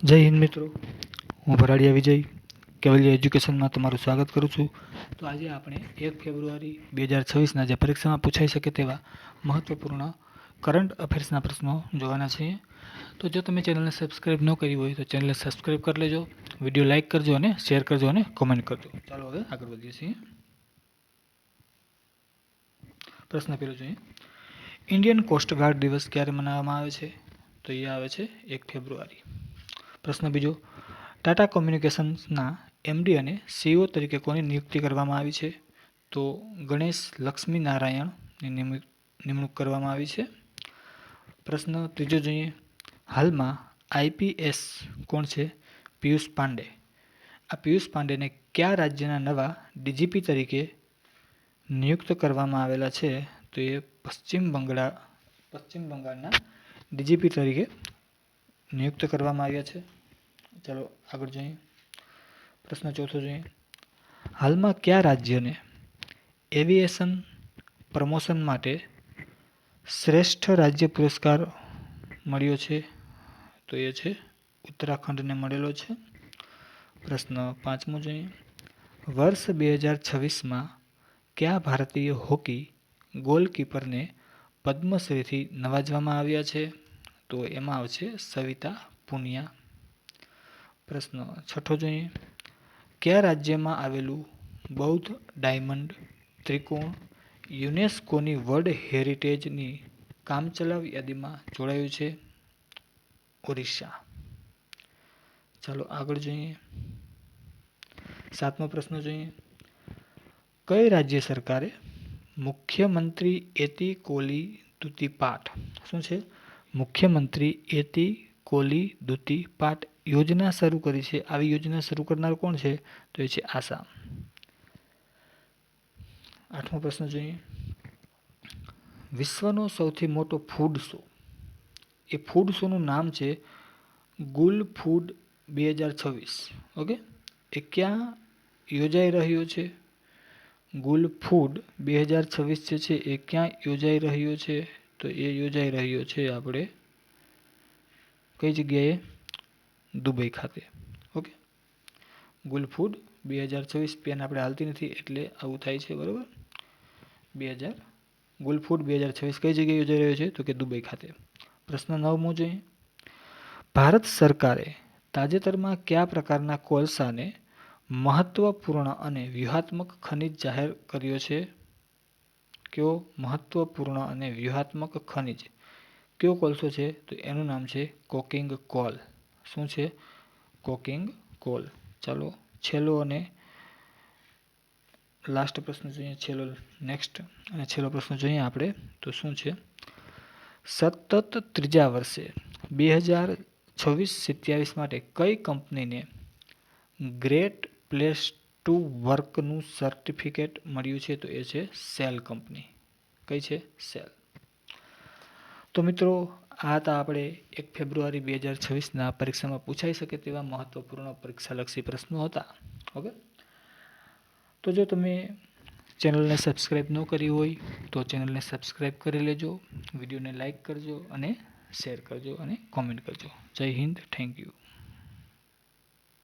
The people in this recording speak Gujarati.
જય હિન્દ મિત્રો, હું ભરાડિયા વિજય કેવલિયા એજ્યુકેશનમાં તમારું સ્વાગત કરું છું. તો આજે આપણે 1 ફેબ્રુઆરી 2026ના જે પરીક્ષામાં પૂછાઈ શકે તેવા મહત્વપૂર્ણ કરંટ અફેર્સના પ્રશ્નો જોવાના છીએ. તો જો તમે ચેનલને સબસ્ક્રાઈબ ન કરી હોય તો ચેનલને સબસ્ક્રાઈબ કરી લેજો, વિડીયો લાઇક કરજો અને શેર કરજો અને કોમેન્ટ કરજો. ચાલો હવે આગળ વધીએ છીએ. પ્રશ્ન પહેલો જોઈએ, ઇન્ડિયન કોસ્ટગાર્ડ દિવસ ક્યારે મનાવવામાં આવે છે? તો એ આવે છે 1 ફેબ્રુઆરી. પ્રશ્ન બીજો, ટાટા કોમ્યુનિકેશન્સના એમડી અને સીઈઓ તરીકે કોની નિયુક્તિ કરવામાં આવી છે? તો ગણેશ લક્ષ્મી નારાયણની નિમણૂક કરવામાં આવી છે. પ્રશ્ન ત્રીજો જોઈએ, હાલમાં આઈપીએસ કોણ છે? પિયુષ પાંડે. આ પિયુષ પાંડેને કયા રાજ્યના નવા ડીજીપી તરીકે નિયુક્ત કરવામાં આવેલા છે? તો એ પશ્ચિમ બંગાળના ડીજીપી તરીકે નિયુક્ત કરવામાં આવ્યા છે. ચાલો આગળ જોઈએ. પ્રશ્ન ચોથો જોઈએ, હાલમાં કયા રાજ્યને એવિએશન પ્રમોશન માટે શ્રેષ્ઠ રાજ્ય પુરસ્કાર મળ્યો છે? તો એ છે ઉત્તરાખંડને મળેલો છે. પ્રશ્ન પાંચમો જોઈએ, વર્ષ 2026માં કયા ભારતીય હોકી ગોલકીપરને પદ્મશ્રીથી નવાજવામાં આવ્યા છે? તો એમાં આવશે સવિતા પુનિયા. પ્રશ્ન છઠ્ઠો જોઈએ, કયા રાજ્યમાં આવેલું બૌદ્ધ ડાયમંડ ત્રિકોણ યુનેસ્કોની વર્લ્ડ હેરિટેજની કામચલાઉ યાદીમાં જોડાયું છે? ઓરિસ્સા. ચાલો આગળ જોઈએ. સાતમો પ્રશ્ન જોઈએ, કઈ રાજ્ય સરકારે મુખ્યમંત્રી એતી કોલી દૂતી પાઠ શું છે? મુખ્યમંત્રી એતી કોલી દૂતી પાઠ યોજના શરૂ કરી છે? આવી યોજના શરૂ કરનાર કોણ છે? તો એ છે આસામ. આઠમો પ્રશ્ન જોઈએ, વિશ્વનો સૌથી મોટો ફૂડ શો, એ ફૂડ શોનું નામ છે ગુલ ફૂડ 2026. ઓકે, એ ક્યાં યોજાઈ રહ્યો છે? ગુલ ફૂડ 2026 જે છે એ ક્યાં યોજાઈ રહ્યો છે? તો એ યોજાઈ રહ્યો છે આપણે કઈ જગ્યાએ? દુબઈ ખાતે. ઓકે, ગુલ ફૂડ 2026 પેન આપણે હાલતી નથી એટલે આવું થાય છે, બરાબર. ગુલ ફૂડ 2026 કઈ જગ્યાએ યોજાઈ રહ્યો છે? તો કે દુબઈ ખાતે. પ્રશ્ન 9મો જોઈએ, ભારત સરકારે તાજેતરમાં કયા પ્રકારના કોલસાને મહત્વપૂર્ણ અને વ્યૂહાત્મક ખનિજ જાહેર કર્યો છે? કયો મહત્વપૂર્ણ અને વ્યૂહાત્મક ખનિજ કયો કોલસો છે? તો એનું નામ છે કોકિંગ કોલ. શું છે? કોકિંગ કોલ. ચાલો છેલ્લો અને લાસ્ટ પ્રશ્ન જોઈએ, છેલ્લો પ્રશ્ન જોઈએ આપણે. તો શું છે? સતત ત્રીજા વર્ષે 2026-27 માટે કઈ કંપનીને ગ્રેટ પ્લેસ ટુ વર્કનું સર્ટિફિકેટ મળ્યું છે? તો એ છે સેલ કંપની. કઈ છે? સેલ. તો મિત્રો, આ હતા આપણે 1 ફેબ્રુઆરી 2026ના પરીક્ષામાં પૂછાઈ શકે તેવા મહત્વપૂર્ણ પરીક્ષાલક્ષી પ્રશ્નો હતા. ઓકે, તો જો તમે ચેનલને સબસ્ક્રાઈબ ન કરી હોય તો ચેનલને સબસ્ક્રાઈબ કરી લેજો, વિડીયોને લાઇક કરજો અને શેર કરજો અને કોમેન્ટ કરજો. જય હિન્દ, થેન્ક યુ.